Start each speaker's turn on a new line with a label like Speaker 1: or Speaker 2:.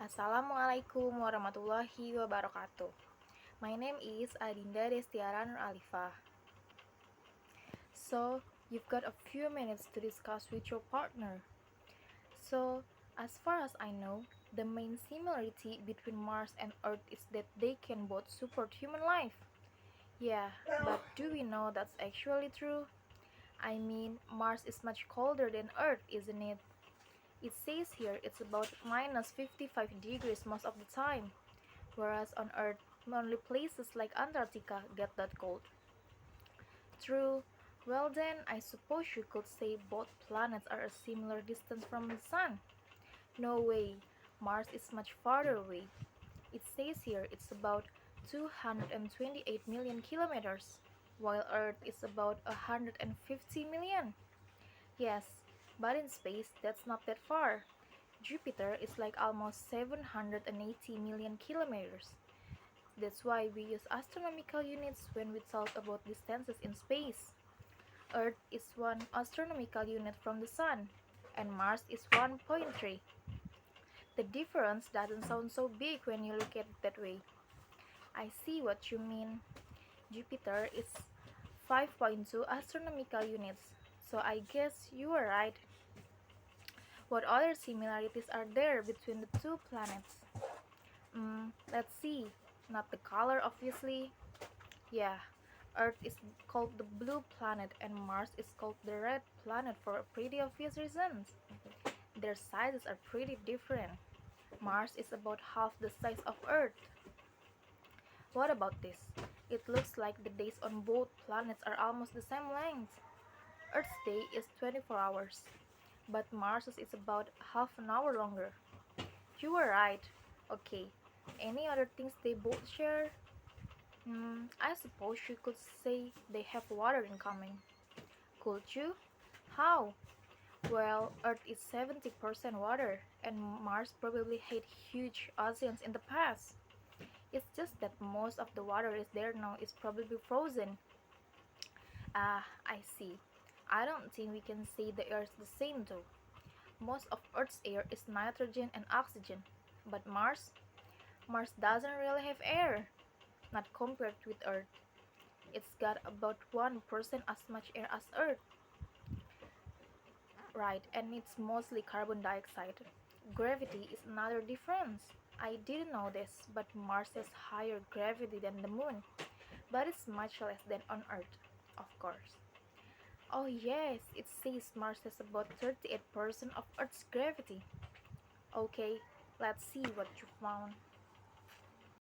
Speaker 1: Assalamualaikum warahmatullahi wabarakatuh. My name is Adinda Destiara Nuralifah. So, you've got a few minutes to discuss with your partner. So, as far as I know, the main similarity between Mars and Earth is that they can both support human life. Yeah, but do we know that's actually true? I mean, Mars is much colder than Earth, isn't it? It says here it's about minus 55 degrees most of the time, whereas on Earth, only places like Antarctica get that cold. True. Well then, I suppose you could say both planets are a similar distance from the Sun. No way, Mars is much farther away. It says here it's about 228 million kilometers, while Earth is about 150 million. Yes, but in space, that's not that far. Jupiter is like almost 780 million kilometers. That's why we use astronomical units when we talk about distances in space. Earth is 1 astronomical unit from the Sun, and Mars is 1.3. The difference doesn't sound so big when you look at it that way. I see what you mean. Jupiter is 5.2 astronomical units, so I guess you are right. What other similarities are there between the two planets? Let's see. Not the color, obviously. Yeah, Earth is called the blue planet and Mars is called the red planet for pretty obvious reasons. Their sizes are pretty different. Mars is about half the size of Earth. What about this? It looks like the days on both planets are almost the same length. Earth's day is 24 hours, but Mars's is about half an hour longer. You were right. Okay, any other things they both share? I suppose you could say they have water in common. Could you? How? Well, Earth is 70% water, and Mars probably had huge oceans in the past. It's just that most of the water is there now is probably frozen. Ah, I see. I don't think we can say the air is the same though. Most of Earth's air is nitrogen and oxygen, but Mars doesn't really have air, not compared with Earth. It's got about 1% as much air as Earth. Right, and it's mostly carbon dioxide. Gravity is another difference. I didn't know this, but Mars has higher gravity than the Moon, but it's much less than on Earth, of course. Oh yes, it says Mars has about 38% of Earth's gravity. Okay, let's see what you found.